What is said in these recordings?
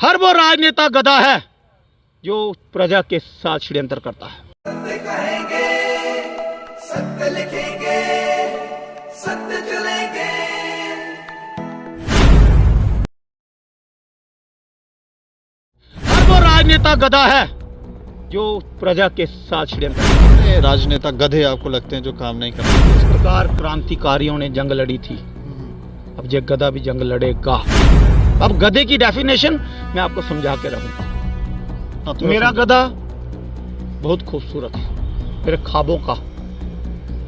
हर वो राजनेता गधा है जो प्रजा के साथ षड्यंत्र करता है। सत्य कहेंगे, सत्य लिखेंगे, सत्य चलेंगे। हर वो राजनेता गधा है जो प्रजा के साथ षड्यंत्र करता है। राजनेता गधे आपको लगते हैं जो काम नहीं करते? इस प्रकार क्रांतिकारियों ने जंग लड़ी थी, अब ये गधा भी जंग लड़ेगा। अब गधे की डेफिनेशन मैं आपको समझा के रहूंगा। मेरा गधा बहुत खूबसूरत है, मेरे ख्वाबों का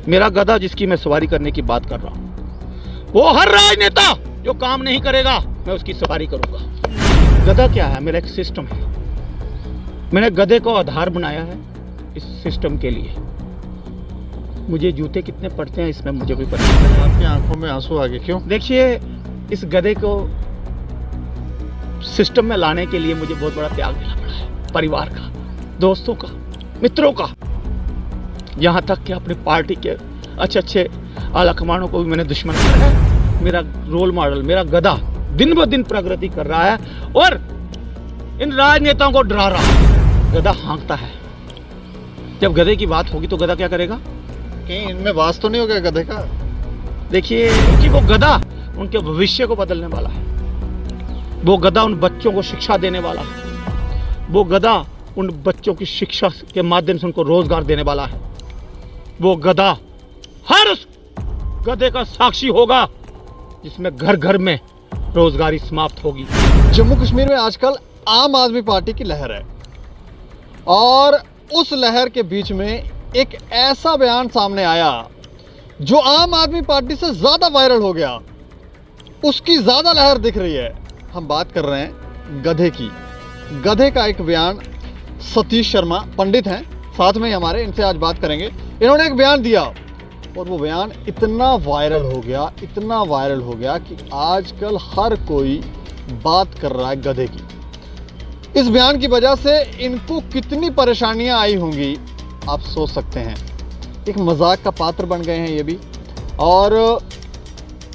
मेरा गधा जिसकी मैं सवारी करने की बात कर रहा हूं, वो हर राजनेता जो काम नहीं करेगा मैं उसकी सवारी करूंगा। गधा क्या है? मेरा एक सिस्टम है। मैंने गधे को आधार बनाया है इस सिस्टम के लिए। मुझे जूते कितने पड़ते हैं इसमें मुझे भी पता है। आपकी आंखों में आंसू आ गए, क्यों? देखिए, इस गधे को सिस्टम में लाने के लिए मुझे बहुत बड़ा त्याग देना पड़ा है, परिवार का, दोस्तों का, मित्रों का, यहाँ तक कि अपनी पार्टी के अच्छे आला कमानों को भी मैंने दुश्मन बनाया है। मेरा रोल मॉडल, मेरा गधा दिन ब दिन प्रगति कर रहा है और इन राजनेताओं को डरा रहा है। गधा हाँकता है। जब गधे की बात होगी तो गधा क्या करेगा? कहीं इनमें वास तो नहीं हो गया गधे का? देखिए, क्योंकि वो गधा उनके भविष्य को बदलने वाला है। वो गधा उन बच्चों को शिक्षा देने वाला है। वो गधा उन बच्चों की शिक्षा के माध्यम से उनको रोजगार देने वाला है। वो गधा हर उस गधे का साक्षी होगा जिसमें घर घर में रोजगारी समाप्त होगी। जम्मू कश्मीर में आजकल आम आदमी पार्टी की लहर है और उस लहर के बीच में एक ऐसा बयान सामने आया जो आम आदमी पार्टी से ज्यादा वायरल हो गया। उसकी ज्यादा लहर दिख रही है। हम बात कर रहे हैं गधे की। गधे का एक बयान, सतीश शर्मा पंडित हैं साथ में ही हमारे, इनसे आज बात करेंगे। इन्होंने एक बयान दिया और वो बयान इतना वायरल हो गया, इतना वायरल हो गया कि आजकल हर कोई बात कर रहा है गधे की। इस बयान की वजह से इनको कितनी परेशानियां आई होंगी आप सोच सकते हैं। एक मजाक का पात्र बन गए हैं ये भी, और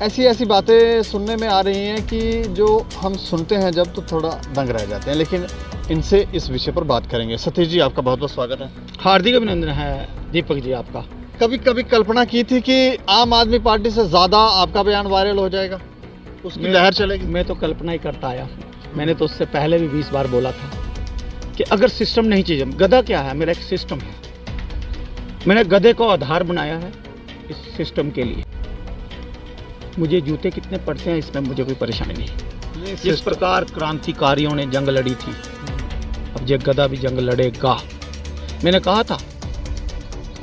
ऐसी बातें सुनने में आ रही हैं कि जो हम सुनते हैं जब तो थोड़ा दंग रह जाते हैं। लेकिन इनसे इस विषय पर बात करेंगे। सतीश जी, आपका बहुत बहुत स्वागत है। हार्दिक अभिनंदन है दीपक जी आपका। कभी कल्पना की थी कि आम आदमी पार्टी से ज़्यादा आपका बयान वायरल हो जाएगा, उसकी लहर चलेगी? मैं तो कल्पना ही करता आया हूँ। मैंने तो उससे पहले भी 20 बार बोला था कि अगर सिस्टम नहीं चाहिए। गधा क्या है? मेरा एक सिस्टम है। मैंने गधे को आधार बनाया है इस सिस्टम के लिए। मुझे जूते कितने पड़ते हैं इसमें मुझे कोई परेशानी नहीं। जिस प्रकार क्रांतिकारियों ने जंग लड़ी थी, अब ये गधा भी जंग लड़ेगा। मैंने कहा था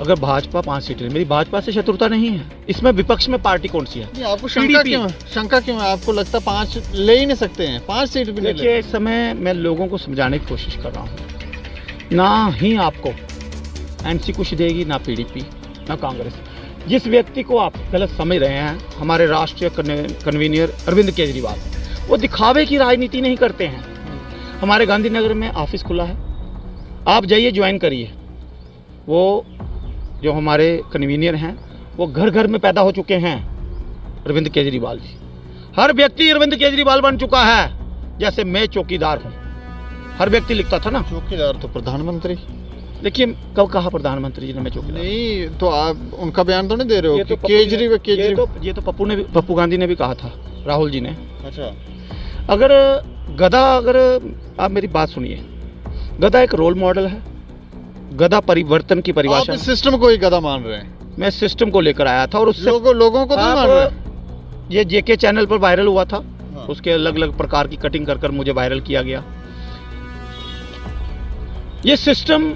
अगर भाजपा 5 सीट ले, मेरी भाजपा से शत्रुता नहीं है। इसमें विपक्ष में पार्टी कौन सी है? आपको शंका क्यों है? शंका क्यों है? आपको लगता है 5 ले ही नहीं सकते हैं? 5 सीट भी नहीं। देखिए, इस समय मैं लोगों को समझाने की कोशिश कर रहा हूँ। ना ही आपको एमसी कुछ देगी, ना पीडीपी, ना कांग्रेस। जिस व्यक्ति को आप गलत समझ रहे हैं, हमारे राष्ट्रीय कन्वीनर अरविंद केजरीवाल, वो दिखावे की राजनीति नहीं करते हैं। हमारे गांधीनगर में ऑफिस खुला है, आप जाइए ज्वाइन करिए। वो जो हमारे कन्वीनर हैं वो घर घर में पैदा हो चुके हैं, अरविंद केजरीवाल जी। हर व्यक्ति अरविंद केजरीवाल बन चुका है। जैसे मैं चौकीदार हूँ, हर व्यक्ति लिखता था ना। चौकीदार तो प्रधानमंत्री। देखिए, कब कहा प्रधानमंत्री जी ने मैं चौकीदार? नहीं तो आप उनका बयान तो नहीं दे रहे हो? ये तो केजरीवाल ये तो पप्पू गांधी ने भी कहा था, राहुल जी ने। अच्छा, अगर आप मेरी बात सुनिए, गधा एक रोल मॉडल है। गधा परिवर्तन की परिभाषा। आप इस सिस्टम को ही गधा मान रहे हैं? मैं सिस्टम को लेकर आया था और उससे लोगों को नहीं मान रहे। ये जेके चैनल पर वायरल हुआ था। हाँ। उसके अलग अलग प्रकार की कटिंग कर मुझे वायरल किया गया। ये सिस्टम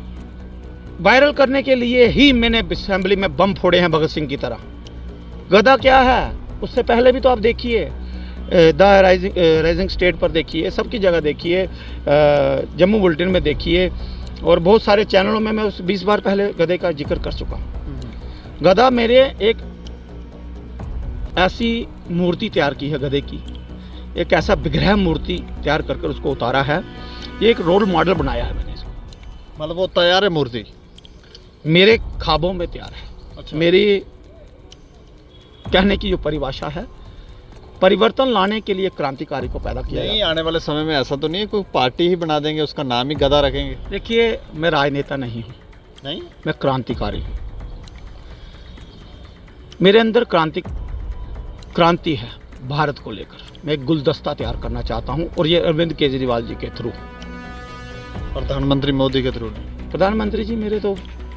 वायरल करने के लिए ही मैंने असेंबली में बम फोड़े हैं भगत सिंह की तरह। गधा क्या है? उससे पहले भी तो आप देखिए, द राइजिंग स्टेट पर देखिए, सबकी जगह देखिए, जम्मू बुलेटिन में देखिए, और बहुत सारे चैनलों में मैं उस 20 बार पहले गधे का जिक्र कर चुका हूँ। गधा मेरे एक ऐसी मूर्ति तैयार की है गधे की, एक ऐसा विग्रह मूर्ति तैयार कर उसको उतारा है। ये एक रोल मॉडल बनाया है मैंने इसको। मतलब वो तैयार है मूर्ति? मेरे ख्वाबों में तैयार है। अच्छा। मेरी कहने की जो परिभाषा है परिवर्तन लाने के लिए क्रांतिकारी को पैदा किया नहीं, जाता आने वाले समय में ऐसा तो नहीं है कोई पार्टी ही बना देंगे, उसका नाम ही गधा रखेंगे? है। देखिए, मैं राजनेता नहीं हूँ, नहीं, मैं क्रांतिकारी हूँ। मेरे अंदर क्रांति है भारत को लेकर। मैं एक गुलदस्ता तैयार करना चाहता हूँ, और ये अरविंद केजरीवाल जी के थ्रू, प्रधानमंत्री मोदी के थ्रू। प्रधानमंत्री जी मेरे तो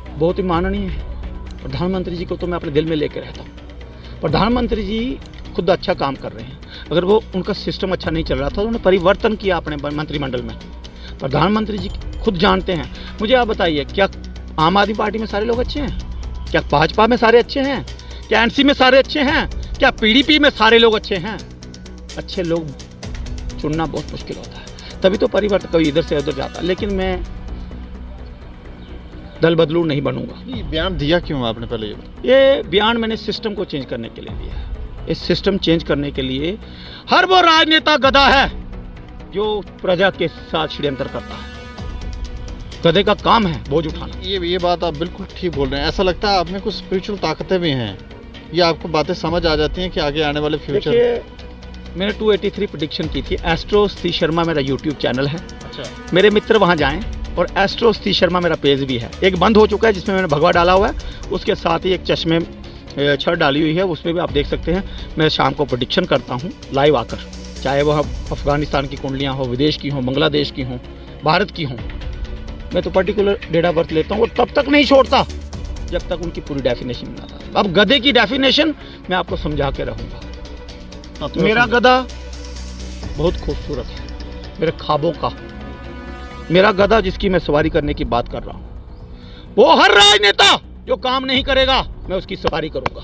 बहुत ही माननीय है। प्रधानमंत्री जी को तो मैं अपने दिल में लेके रहता हूँ। प्रधानमंत्री जी खुद अच्छा काम कर रहे हैं। अगर वो उनका सिस्टम अच्छा नहीं चल रहा था तो उन्होंने परिवर्तन किया अपने मंत्रिमंडल में। प्रधानमंत्री जी खुद जानते हैं। मुझे आप बताइए, क्या आम आदमी पार्टी में सारे लोग अच्छे हैं? क्या भाजपा में सारे अच्छे हैं? क्या एनसी में सारे अच्छे हैं? क्या पीडीपी में सारे लोग अच्छे हैं? अच्छे लोग चुनना बहुत मुश्किल होता है, तभी तो परिवर्तन कभी इधर से उधर जाता है। लेकिन मैं दल बदलू नहीं बनूंगा। ये बयान दिया क्यों आपने, पहले ये बताओ? ये बयान मैंने सिस्टम को चेंज करने के लिए दिया है। इस सिस्टम चेंज करने के लिए हर वो राजनेता गधा है जो प्रजा के साथ षड्यंत्र करता है। गधे का काम है बोझ उठाना। ये बात आप बिल्कुल ठीक बोल रहे हैं। ऐसा लगता है आप में कुछ स्पिरिचुअल ताकतें भी हैं, ये आपको बातें समझ आ जाती हैं कि आगे आने वाले फ्यूचर। देखिए, मैंने 283 प्रेडिक्शन की थी। एस्ट्रो सतीश शर्मा मेरा यूट्यूब चैनल है। अच्छा, मेरे मित्र वहाँ जाएं, और एस्ट्रो सतीश शर्मा मेरा पेज भी है। एक बंद हो चुका है जिसमें मैंने भगवा डाला हुआ है, उसके साथ ही एक चश्मे छड़ डाली हुई है, उसमें भी आप देख सकते हैं। मैं शाम को प्रेडिक्शन करता हूँ लाइव आकर, चाहे वह अफगानिस्तान की कुंडलियाँ हो, विदेश की हों, बांग्लादेश की हों, भारत की हों। मैं तो पर्टिकुलर डेट ऑफ बर्थ लेता हूँ, और तब तक नहीं छोड़ता जब तक उनकी पूरी डेफिनेशन नहीं आता। अब गधे की डेफिनेशन मैं आपको समझा के रहूँगा। मेरा गधा बहुत खूबसूरत है, मेरे ख्वाबों का। मेरा गधा जिसकी मैं सवारी करने की बात कर रहा हूँ, वो हर राजनेता जो काम नहीं करेगा मैं उसकी सवारी करूंगा,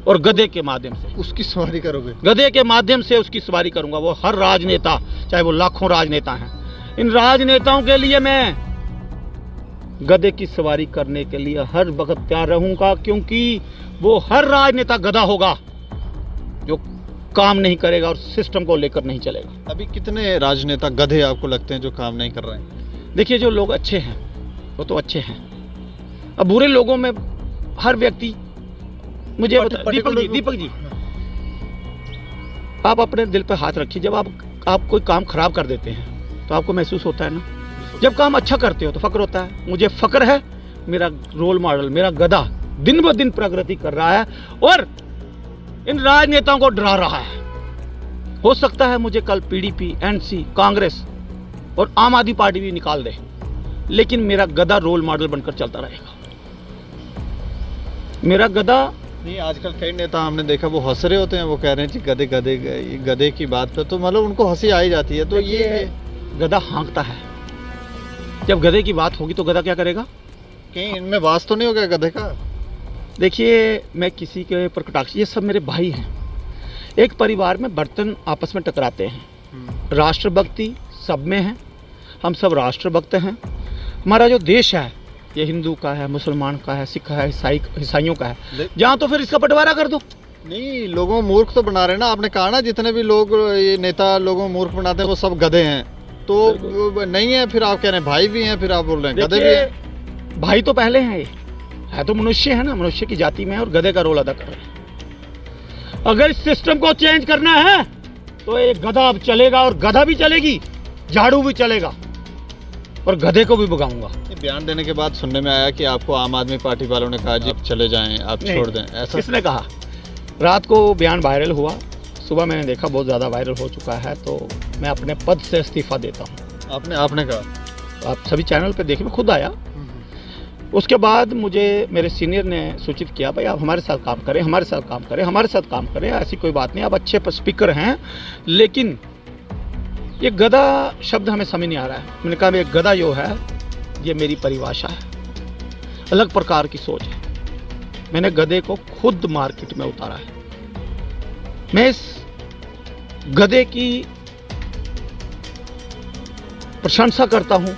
और गधे के माध्यम से। उसकी सवारी करोगे? गधे के माध्यम से उसकी सवारी करूंगा। वो हर राजनेता, चाहे वो लाखों राजनेता हैं, इन राजनेताओं के लिए मैं गधे की सवारी करने के लिए हर वक्त तैयार रहूंगा, क्योंकि वो हर राजनेता गधा होगा जो काम नहीं करेगा और सिस्टम को लेकर नहीं चलेगा। अभी कितने राजनेता गधे आपको लगते हैं जो काम नहीं कर रहे हैं? देखिए, जो लोग अच्छे हैं वो तो अच्छे हैं। अब बुरे लोगों में हर व्यक्ति, मुझे दीपक जी, आप अपने दिल पर हाथ रखिए। जब आप कोई काम खराब कर देते हैं तो आपको महसूस होता है ना। जब काम अच्छा करते हो तो फक्र होता है। मुझे फक्र है, मेरा रोल मॉडल, मेरा गधा दिन ब दिन प्रगति कर रहा है और इन राजनेताओं को डरा रहा है। हो सकता है मुझे कल पीडीपी, एनसी, कांग्रेस और आम आदमी पार्टी भी निकाल दे, लेकिन मेरा गधा रोल मॉडल बनकर चलता रहेगा। मेरा गधा नहीं, आजकल कई नेता हमने देखा वो हंस रहे होते हैं, वो कह रहे हैं कि गधे की बात पे तो मतलब उनको हंसी आ ही जाती है। तो ये गधा हाँकता है। जब गधे की बात होगी तो गधा क्या करेगा? कहीं इनमें वास तो नहीं हो गया गधे का? देखिए, मैं किसी के ऊपर कटाक्ष, ये सब मेरे भाई हैं। एक परिवार में बर्तन आपस में टकराते हैं। राष्ट्रभक्ति सब में है, हम सब राष्ट्रभक्त हैं। हमारा जो देश है ये हिंदू का है, मुसलमान का है, सिख है, ईसाइयों का है। जहाँ तो फिर इसका बंटवारा कर दो। नहीं, लोगों को मूर्ख तो बना रहे ना। आपने कहा ना जितने भी लोग ये नेता लोगों को मूर्ख बनाते हैं वो सब गधे हैं, तो नहीं है। फिर आप कह रहे हैं भाई भी हैं, फिर आप बोल रहे हैं गधे भी हैं। भाई तो पहले हैं, ये है तो मनुष्य है ना, मनुष्य की जाति में है, और गधे का रोल अदा कर रहे हैं। अगर इस सिस्टम को चेंज करना है तो एक गधा अब चलेगा, और गधा भी चलेगी, झाड़ू भी चलेगा, और गधे को भी भगाऊंगा। बयान देने के बाद सुनने में आया कि आपको आम आदमी पार्टी वालों ने कहा जी चले जाएं, आप छोड़ दें, ऐसा किसने कहा? रात को बयान वायरल हुआ, सुबह मैंने देखा बहुत ज़्यादा वायरल हो चुका है, तो मैं अपने पद से इस्तीफा देता हूँ। आपने कहा? आप सभी चैनल पे देखिए, मैं खुद आया। उसके बाद मुझे मेरे सीनियर ने सूचित किया, भाई आप हमारे साथ काम करें, हमारे साथ काम करें, हमारे साथ काम करें, ऐसी कोई बात नहीं, आप अच्छे स्पीकर हैं, लेकिन ये गधा शब्द हमें समझ नहीं आ रहा है। मैंने कहा ये गधा जो है ये मेरी परिभाषा है, अलग प्रकार की सोच है। मैंने गधे को खुद मार्केट में उतारा है। मैं इस गधे की प्रशंसा करता हूं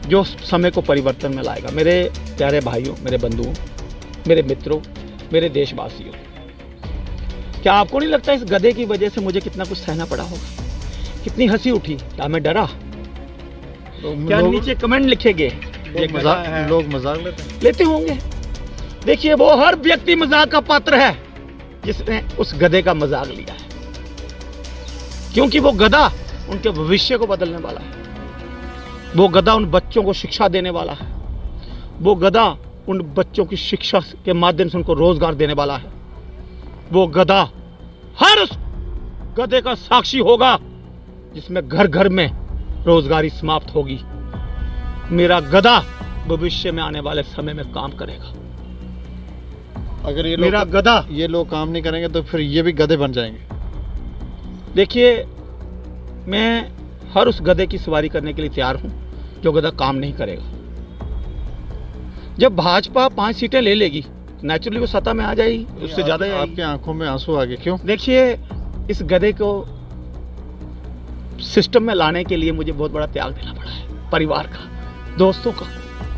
जो समय को परिवर्तन में लाएगा। मेरे प्यारे भाइयों, मेरे बंधुओं, मेरे मित्रों, मेरे देशवासियों, क्या आपको नहीं लगता इस गधे की वजह से मुझे कितना कुछ सहना पड़ा होगा? कितनी हंसी उठी? क्या मैं डरा? क्या नीचे कमेंट लिखेंगे? लोग मजाक लेते होंगे। देखिए, वो हर व्यक्ति मजाक का पात्र है। जिसने उस गधे का मजाक लिया है, क्योंकि वो गधा उनके भविष्य को बदलने वाला है, वो गधा उन बच्चों को शिक्षा देने वाला है, वो गधा उन बच्चों की शिक्षा के माध्यम से उनको रोजगार देने वाला है, वो गधा हर उस गधे का साक्षी होगा जिसमें घर घर में रोजगारी समाप्त होगी। मेरा गधा भविष्य में आने वाले समय में काम करेगा। अगर ये मेरा गधा, ये लोग काम नहीं करेंगे तो फिर ये भी गधे बन जाएंगे। देखिए, मैं हर उस गधे की सवारी करने के लिए तैयार हूं जो गधा काम नहीं करेगा। जब भाजपा 5 सीटें ले लेगी, नेचुरली वो सत्ता में आ जाएगी, उससे ज्यादा ही आएगी। आपकी आंखों में आंसू आ गए, क्यों? देखिए, इस गधे को सिस्टम में लाने के लिए मुझे बहुत बड़ा त्याग देना पड़ा है, परिवार का, दोस्तों का,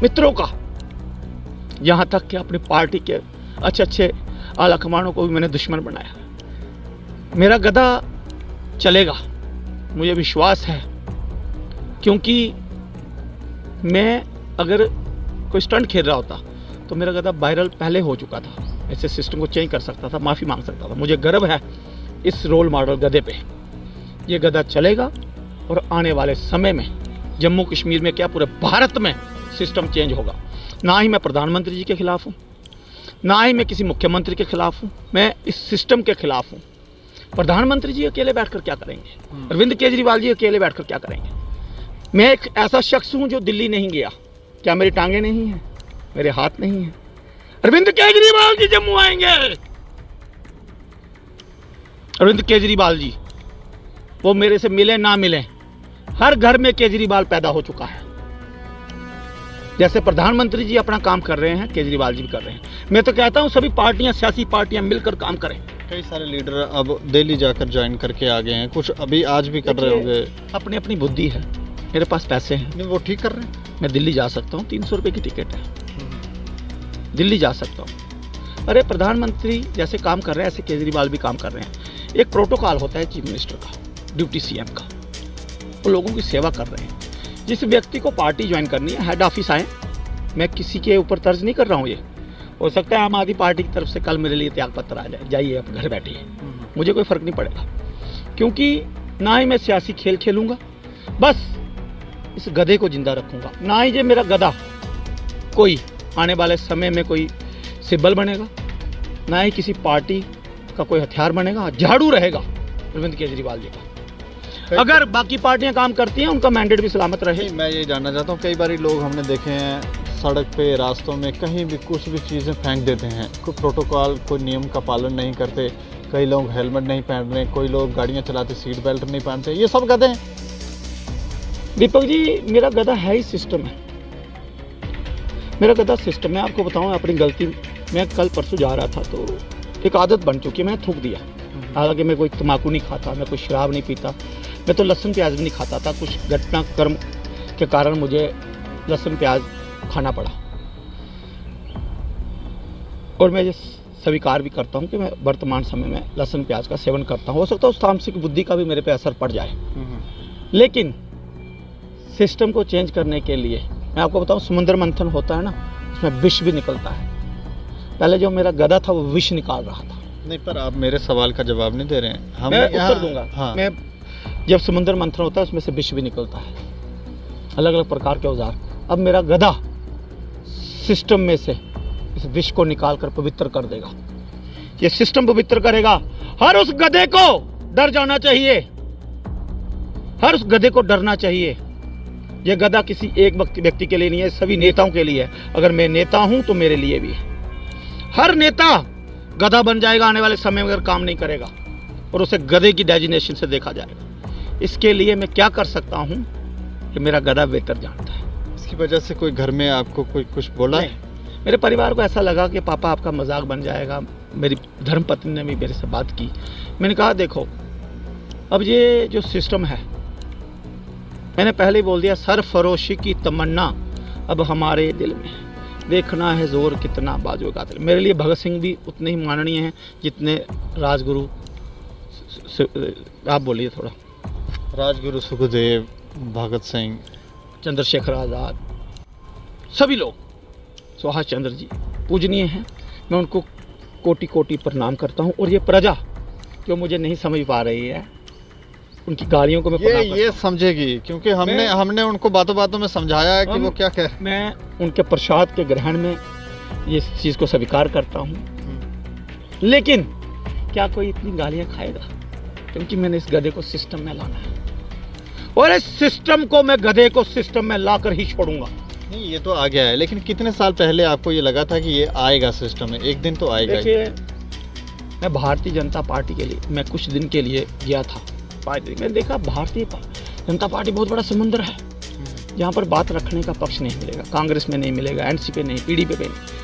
मित्रों का, यहां तक कि अपनी पार्टी के अच्छे अच्छे आला कमानों को भी मैंने दुश्मन बनाया। मेरा गधा चलेगा, मुझे विश्वास है, क्योंकि मैं अगर कोई स्टंट खेल रहा होता तो मेरा गधा वायरल पहले हो चुका था, ऐसे सिस्टम को चेंज कर सकता था, माफ़ी मांग सकता था। मुझे गर्व है इस रोल मॉडल गधे पे। ये गधा चलेगा और आने वाले समय में जम्मू कश्मीर में क्या पूरे भारत में सिस्टम चेंज होगा। ना ही मैं प्रधानमंत्री जी के खिलाफ हूँ, ना ही मैं किसी मुख्यमंत्री के खिलाफ हूँ, मैं इस सिस्टम के खिलाफ हूँ। प्रधानमंत्री जी अकेले बैठकर क्या करेंगे, अरविंद केजरीवाल जी अकेले बैठकर क्या करेंगे। मैं एक ऐसा शख्स हूँ जो दिल्ली नहीं गया। क्या मेरी टांगे नहीं हैं, मेरे हाथ नहीं हैं? अरविंद केजरीवाल जी जम्मू आएंगे। अरविंद केजरीवाल जी, वो मेरे से मिले ना मिले, हर घर में केजरीवाल पैदा हो चुका है। जैसे प्रधानमंत्री जी अपना काम कर रहे हैं, केजरीवाल जी भी कर रहे हैं। मैं तो कहता हूं सभी पार्टियां, सियासी पार्टियां मिलकर काम करें। कई सारे लीडर अब दिल्ली जाकर ज्वाइन करके आ गए हैं, कुछ अभी आज भी कर रहे होंगे। अपनी अपनी बुद्धि है, मेरे पास पैसे हैं, नहीं वो ठीक कर रहे हैं। मैं दिल्ली जा सकता हूँ, 300 रुपये की टिकट है, दिल्ली जा सकता हूँ। अरे प्रधानमंत्री जैसे काम कर रहे हैं ऐसे केजरीवाल भी काम कर रहे हैं। एक प्रोटोकॉल होता है चीफ मिनिस्टर का, ड्यूटी सीएम का, वो लोगों की सेवा कर रहे हैं। जिस व्यक्ति को पार्टी ज्वाइन करनी है, हेड ऑफिस आए, मैं किसी के ऊपर तर्ज नहीं कर रहा हूँ। ये हो सकता है आम आदमी पार्टी की तरफ से कल मेरे लिए त्याग पत्र आ जाए, जाइए आप घर बैठिए, मुझे कोई फर्क नहीं पड़ेगा, क्योंकि ना ही मैं सियासी खेल खेलूंगा, बस इस गधे को जिंदा रखूंगा। ना ही ये मेरा गधा कोई आने वाले समय में कोई सिब्बल बनेगा, ना ही किसी पार्टी का कोई हथियार बनेगा। झाड़ू रहेगा अरविंद केजरीवाल जी का। अगर बाकी पार्टियां काम करती हैं, उनका मैंडेट भी सलामत रहे। मैं ये जानना चाहता हूँ, कई बार लोग हमने देखे हैं सड़क पे, रास्तों में, कहीं भी कुछ भी चीज़ें फेंक देते हैं, कोई प्रोटोकॉल, कोई नियम का पालन नहीं करते। कई लोग हेलमेट नहीं पहन रहे, कोई लोग गाड़ियाँ चलाते सीट बेल्ट नहीं पहनते, ये सब गधे हैं। दीपक जी, मेरा गधा है ही सिस्टम है, मेरा गधा सिस्टम है। आपको बताऊं अपनी गलती, मैं कल परसों जा रहा था तो एक आदत बन चुकी है, मैं थूक दिया। हालांकि मैं कोई तम्बाकू नहीं खाता, मैं कोई शराब नहीं पीता, मैं तो लहसुन प्याज भी नहीं खाता था। कुछ घटनाक्रम के कारण मुझे लहसुन प्याज खाना पड़ा, और मैं ये स्वीकार भी करता हूं कि मैं वर्तमान समय में लहसुन प्याज का सेवन करता हूं। हो सकता है उस तामसिक बुद्धि का भी मेरे पे असर पड़ जाए, लेकिन सिस्टम को चेंज करने के लिए मैं आपको बताऊं, समुद्र मंथन होता है ना, उसमें विष भी निकलता है। पहले जो मेरा गधा था वो विष निकाल रहा था। नहीं, पर आप मेरे सवाल का जवाब नहीं दे रहे हैं। मैं उत्तर दूंगा। हाँ। मैं जब समुद्र मंथन होता है उसमें से विष भी निकलता है, अलग अलग प्रकार के औजार। अब मेरा गधा सिस्टम में से इस विष को निकाल कर पवित्र कर देगा। ये सिस्टम पवित्र करेगा। हर उस गधे को डर जाना चाहिए, हर उस गधे को डरना चाहिए। ये गधा किसी एक व्यक्ति के लिए नहीं है, सभी नेताओं के लिए है। अगर मैं नेता हूं तो मेरे लिए भी है। हर नेता गधा बन जाएगा आने वाले समय में अगर काम नहीं करेगा, और उसे गधे की डेजिग्नेशन से देखा जाएगा। इसके लिए मैं क्या कर सकता हूं कि मेरा गधा बेहतर जानता है। इसकी वजह से कोई घर में आपको कोई कुछ बोला है? मेरे परिवार को ऐसा लगा कि पापा आपका मजाक बन जाएगा। मेरी धर्मपत्नी ने भी मेरे से बात की। मैंने कहा देखो, अब ये जो सिस्टम है, मैंने पहले ही बोल दिया, सरफरोशी की तमन्ना अब हमारे दिल में है। देखना है जोर कितना बाजू कातिल। मेरे लिए भगत सिंह भी उतने ही माननीय हैं जितने राजगुरु, आप बोलिए थोड़ा। राजगुरु सुखदेव, भगत सिंह, चंद्रशेखर आज़ाद, सभी लोग, सुभाष चंद्र जी पूजनीय हैं। मैं उनको कोटि कोटि प्रणाम करता हूँ। और ये प्रजा जो मुझे नहीं समझ पा रही है, उनकी गालियों को मैं प्रणाम करता ये समझेगी, क्योंकि हमने उनको बातों बातों में समझाया है कि वो क्या कह रहे हैं। मैं उनके प्रसाद के ग्रहण में ये चीज़ को स्वीकार करता हूँ, लेकिन क्या कोई इतनी गालियाँ खाएगा? क्योंकि मैंने इस गधे को सिस्टम में लाना है, और इस सिस्टम को मैं गधे को सिस्टम में लाकर ही छोड़ूंगा। नहीं, ये तो आ गया है, लेकिन कितने साल पहले आपको ये लगा था कि ये आएगा सिस्टम में? एक दिन तो आएगा ही। देखिए, मैं भारतीय जनता पार्टी के लिए मैं कुछ दिन के लिए गया था, 5 दिन। मैंने देखा भारतीय जनता पार्टी बहुत बड़ा समुद्र है, जहाँ पर बात रखने का पक्ष नहीं मिलेगा। कांग्रेस में नहीं मिलेगा, एनसीपी नहीं, पीडीपी पे नहीं।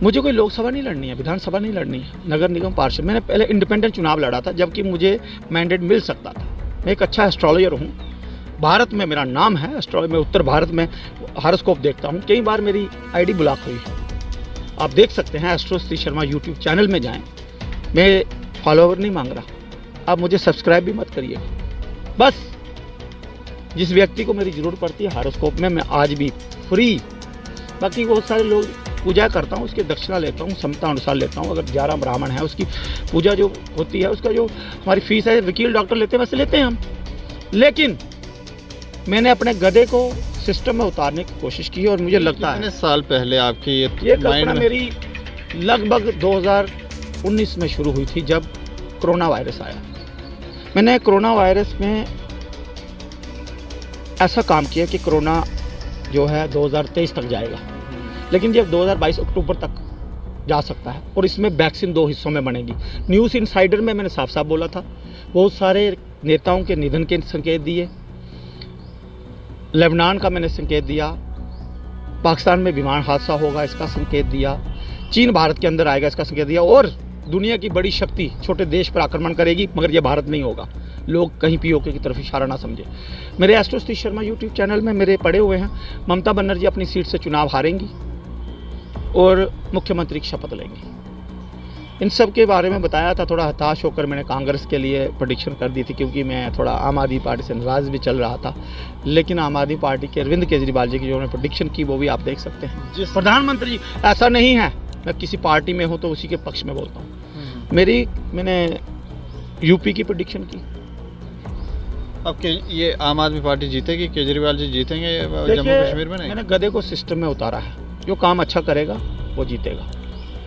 मुझे कोई लोकसभा नहीं लड़नी है, विधानसभा नहीं लड़नी है, नगर निगम पार्षद। मैंने पहले इंडिपेंडेंट चुनाव लड़ा था, जबकि मुझे मैंडेट मिल सकता था। मैं एक अच्छा एस्ट्रोलॉजर हूँ, भारत में मेरा नाम है एस्ट्रोलॉजर। मैं उत्तर भारत में हॉरोस्कोप देखता हूँ। कई बार मेरी आईडी ब्लॉक हुई है, आप देख सकते हैं। Astro Shri Sharma YouTube channel में जाएं। मैं फॉलोवर नहीं मांग रहा, आप मुझे सब्सक्राइब भी मत करिए। बस जिस व्यक्ति को मेरी ज़रूरत पड़ती है हॉरोस्कोप में, मैं आज भी फ्री। बाकी बहुत सारे लोग पूजा करता हूँ, उसकी दक्षिणा लेता हूँ, क्षमता अनुसार लेता हूँ। अगर 11 ब्राह्मण है, उसकी पूजा जो होती है, उसका जो हमारी फीस है, वकील डॉक्टर लेते हैं वैसे लेते हैं हम। लेकिन मैंने अपने गधे को सिस्टम में उतारने की कोशिश की, और मुझे लगता है कितने साल पहले आपकी ये कल्पना मेरी लगभग 2019 में शुरू हुई थी, जब कोरोना वायरस आया। मैंने कोरोना वायरस में ऐसा काम किया कि कोरोना जो है 2023 तक जाएगा, लेकिन जब 2022 अक्टूबर तक जा सकता है, और इसमें वैक्सीन 2 हिस्सों में बनेगी। न्यूज़ इनसाइडर में मैंने साफ साफ बोला था। बहुत सारे नेताओं के निधन के संकेत दिए, लेबनान का मैंने संकेत दिया, पाकिस्तान में विमान हादसा होगा इसका संकेत दिया, चीन भारत के अंदर आएगा इसका संकेत दिया, और दुनिया की बड़ी शक्ति छोटे देश पर आक्रमण करेगी, मगर ये भारत नहीं होगा। लोग कहीं पीओके की तरफ इशारा ना समझे। मेरे astro Shri Sharma YouTube channel में मेरे पड़े हुए हैं। ममता बनर्जी अपनी सीट से चुनाव हारेंगी और मुख्यमंत्री की शपथ लेंगी। इन सब के बारे में बताया था। थोड़ा हताश होकर मैंने कांग्रेस के लिए प्रेडिक्शन कर दी थी, क्योंकि मैं थोड़ा आम आदमी पार्टी से नाराज़ भी चल रहा था। लेकिन आम आदमी पार्टी के अरविंद केजरीवाल जी की जो उन्होंने प्रेडिक्शन की, वो भी आप देख सकते हैं। जिस प्रधानमंत्री ऐसा नहीं है मैं किसी पार्टी में हूँ तो उसी के पक्ष में बोलता हूँ। मैंने यूपी की प्रेडिक्शन की। अब ये आम आदमी पार्टी जीतेगी, केजरीवाल जी जीतेंगे जम्मू कश्मीर में? नहीं, मैंने गधे को सिस्टम में उतारा है, जो काम अच्छा करेगा वो जीतेगा।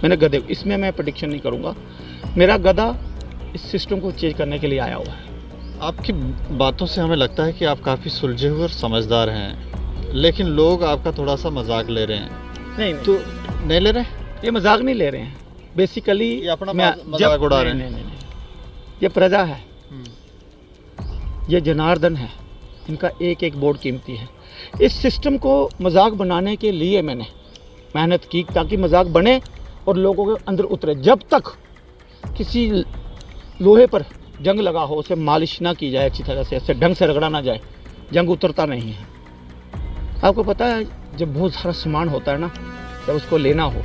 मैंने गधे, इसमें मैं प्रेडिक्शन नहीं करूंगा। मेरा गधा इस सिस्टम को चेंज करने के लिए आया हुआ है। आपकी बातों से हमें लगता है कि आप काफ़ी सुलझे हुए और समझदार हैं, लेकिन लोग आपका थोड़ा सा मजाक ले रहे हैं। नहीं तो नहीं ले रहे? ये मजाक नहीं ले रहे हैं, बेसिकली ये अपना मजाक उड़ा रहे हैं। नहीं, ये प्रजा है, ये जनार्दन है, इनका एक एक वोट कीमती है। इस सिस्टम को मजाक बनाने के लिए मैंने मेहनत की, ताकि मजाक बने और लोगों के अंदर उतरे। जब तक किसी लोहे पर जंग लगा हो, उसे मालिश ना की जाए अच्छी तरह से, ऐसे ढंग से रगड़ा ना जाए, जंग उतरता नहीं है। आपको पता है, जब बहुत सारा सामान होता है ना, जब उसको लेना हो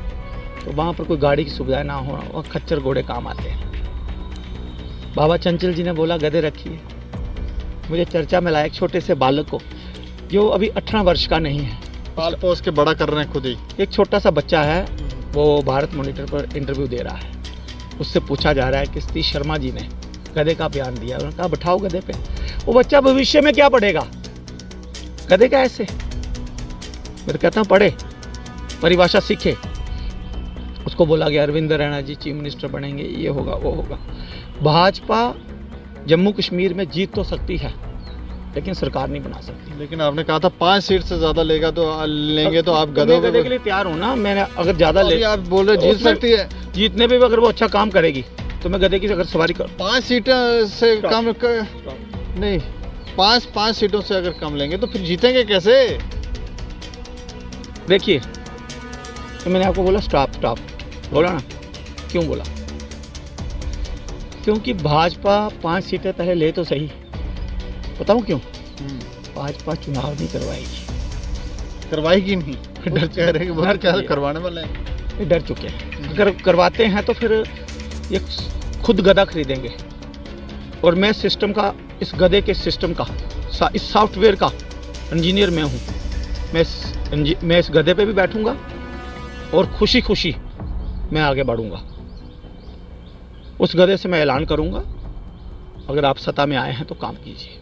तो वहाँ पर कोई गाड़ी की सुविधा ना हो, और खच्चर घोड़े काम आते हैं। बाबा चंचल जी ने बोला गधे रखिए। मुझे चर्चा में लाया एक छोटे से बालक को, जो अभी 18 वर्ष का नहीं है, पाल पोस के बड़ा कर रहे हैं खुद ही। एक छोटा सा बच्चा है, वो भारत मॉनिटर पर इंटरव्यू दे रहा है। उससे पूछा जा रहा है कि सतीश शर्मा जी ने गधे का बयान दिया। उन्होंने कहा बैठाओ गधे पे। वो बच्चा भविष्य में क्या पढ़ेगा, गधे का ऐसे? मैं तो कहता हूँ पढ़े, परिभाषा सीखे। उसको बोला गया अरविंद रैना जी चीफ मिनिस्टर बनेंगे, ये होगा वो होगा। भाजपा जम्मू कश्मीर में जीत तो सकती है, लेकिन सरकार नहीं बना सकती। लेकिन आपने कहा था 5 सीट से ज्यादा लेंगे तो आप गधों गधे के लिए तैयार हो ना। मैंने अगर ज्यादा ले, आप बोल रहे जीत सकती है, जीतने पे भी अगर वो अच्छा काम करेगी तो मैं गधे की अगर सवारी कर। 5 सीटें से कम नहीं, 5 सीटों से अगर कम लेंगे तो फिर जीतेंगे कैसे? देखिए, तो मैंने आपको बोला स्टॉप बोला ना। क्यों बोला? क्योंकि भाजपा 5 सीटें पहले ले तो सही। बताऊं क्यों? भाजपा चुनाव नहीं करवाएगी नहीं। डर कह रहे हैं क्या करवाने वाले हैं, डर चुके हैं। अगर करवाते हैं तो फिर ये खुद गधा खरीदेंगे। और मैं सिस्टम का, इस गधे के सिस्टम का, इस सॉफ्टवेयर का इंजीनियर मैं हूँ। मैं इस गधे पे भी बैठूंगा और खुशी खुशी मैं आगे बढ़ूंगा। उस गधे से मैं ऐलान करूंगा, अगर आप सत्ता में आए हैं तो काम कीजिए।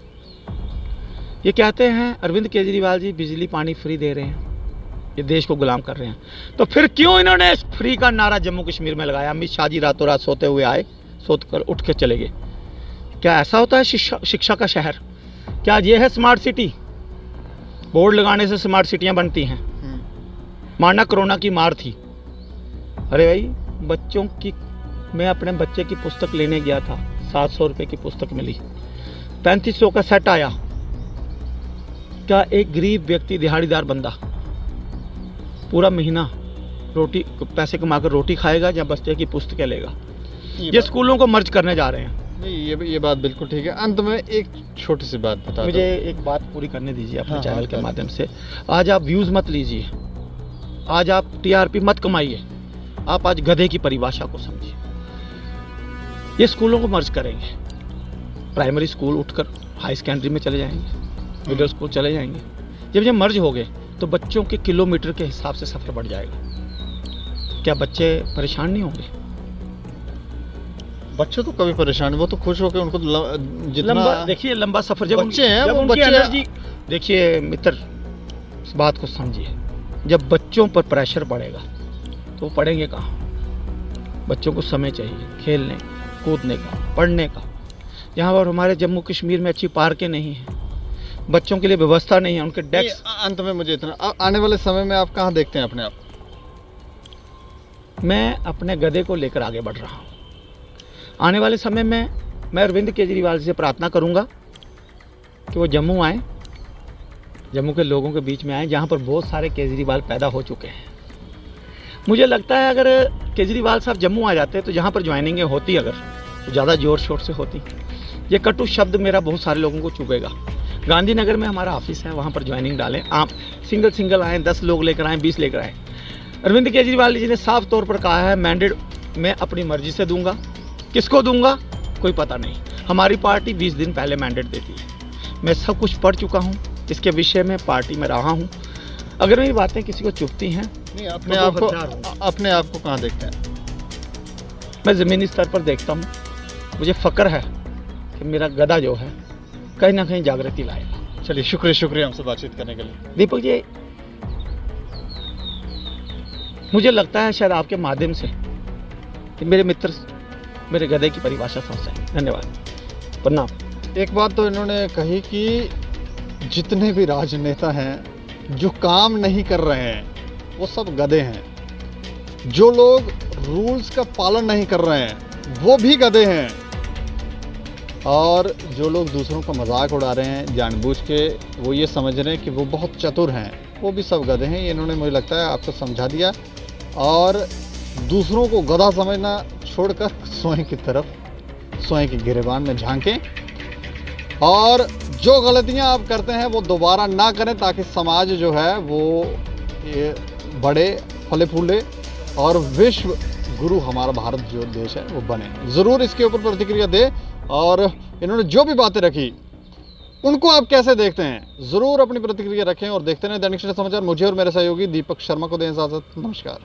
ये कहते हैं अरविंद केजरीवाल जी बिजली पानी फ्री दे रहे हैं, ये देश को गुलाम कर रहे हैं, तो फिर क्यों इन्होंने फ्री का नारा जम्मू कश्मीर में लगाया? अमित शाह जी रातों रात सोते हुए आए, सोत कर उठ के चले गए। क्या ऐसा होता है शिक्षा का शहर? क्या ये है स्मार्ट सिटी? बोर्ड लगाने से स्मार्ट सिटियां बनती हैं? माना कोरोना की मार थी। अरे भाई, बच्चों की, मैं अपने बच्चे की पुस्तक लेने गया था, 700 रुपये की पुस्तक मिली, 3500 का सेट आया। क्या एक गरीब व्यक्ति, दिहाड़ीदार बंदा पूरा महीना रोटी पैसे कमा कर रोटी खाएगा या बच्चे की पुस्तकें लेगा? ये स्कूलों को मर्ज करने जा रहे हैं। नहीं, ये बात बिल्कुल ठीक है। अंत में एक छोटी सी बात बता मुझे एक बात पूरी करने दीजिए अपने हाँ, चैनल के माध्यम से। आज आप व्यूज़ मत लीजिए, आज आप टीआरपी मत कमाइए, आप आज गधे की परिभाषा को समझिए। ये स्कूलों को मर्ज करेंगे, प्राइमरी स्कूल उठकर हाई सेकेंडरी में चले जाएंगे, मिडिल स्कूल चले जाएंगे। जब ये मर्ज हो गए तो बच्चों के किलोमीटर के हिसाब से सफ़र बढ़ जाएगा। क्या बच्चे परेशान नहीं होंगे? बच्चे तो कभी परेशान नहीं, वो तो खुश होकर उनको जितना देखिए लंबा सफ़र, जब बच्चे हैं जब वो उनकी बच्चे एनर्जी, देखिए मित्र, इस बात को समझिए, जब बच्चों पर प्रेशर पड़ेगा तो वो पढ़ेंगे कहाँ? बच्चों को समय चाहिए खेलने कूदने का, पढ़ने का। यहाँ पर हमारे जम्मू कश्मीर में अच्छी पार्कें नहीं हैं, बच्चों के लिए व्यवस्था नहीं है, उनके डेस्क। अंत में मुझे इतना, आने वाले समय में आप कहाँ देखते हैं अपने आप? मैं अपने गधे को लेकर आगे बढ़ रहा हूँ। आने वाले समय में मैं अरविंद केजरीवाल से प्रार्थना करूँगा कि वो जम्मू आए, जम्मू के लोगों के बीच में आए, जहाँ पर बहुत सारे केजरीवाल पैदा हो चुके हैं। मुझे लगता है अगर केजरीवाल साहब जम्मू आ जाते तो जहाँ पर ज्वाइनिंग होती, अगर तो ज़्यादा ज़ोर शोर से होती। ये कटु शब्द मेरा बहुत सारे लोगों को चुभेगा। गांधीनगर में हमारा ऑफिस है, वहाँ पर ज्वाइनिंग डालें, आप सिंगल आएँ, 10 लोग लेकर आएँ, 20 लेकर आएँ। अरविंद केजरीवाल जी ने साफ तौर पर कहा है, मैंडेट मैं अपनी मर्जी से दूंगा। किसको दूंगा कोई पता नहीं। हमारी पार्टी 20 दिन पहले मैंडेट देती है। मैं सब कुछ पढ़ चुका हूँ इसके विषय में, पार्टी में रहा हूँ। अगर मेरी बातें किसी को चुभती हैं, नहीं, अपने आप को कहाँ देखते हैं? मैं ज़मीनी स्तर पर देखता हूँ। मुझे फ़क्र है कि मेरा गधा जो है कहीं ना कहीं जागृति लाएगा। चलिए, शुक्रिया हमसे बातचीत करने के लिए। दीपक जी, मुझे लगता है शायद आपके माध्यम से कि मेरे मित्र मेरे गधे की परिभाषा समझ जाएंगे। धन्यवाद, प्रणाम। एक बात तो इन्होंने कही कि जितने भी राजनेता हैं जो काम नहीं कर रहे हैं वो सब गधे हैं, जो लोग रूल्स का पालन नहीं कर रहे हैं वो भी गधे हैं, और जो लोग दूसरों का मजाक उड़ा रहे हैं जानबूझ के, वो ये समझ रहे हैं कि वो बहुत चतुर हैं, वो भी सब गधे हैं। ये इन्होंने मुझे लगता है आपको समझा दिया। और दूसरों को गधा समझना छोड़कर स्वयं की तरफ, स्वयं के गिरेबान में झांकें, और जो गलतियां आप करते हैं वो दोबारा ना करें, ताकि समाज जो है वो ये बड़े फले फूले और विश्व गुरु हमारा भारत जो देश है वो बने। ज़रूर इसके ऊपर प्रतिक्रिया दे, और इन्होंने जो भी बातें रखी उनको आप कैसे देखते हैं, ज़रूर अपनी प्रतिक्रिया रखें। और देखते रहें दैनिक सवेरा समाचार। मुझे और मेरे सहयोगी दीपक शर्मा को दें इजाज़त। नमस्कार।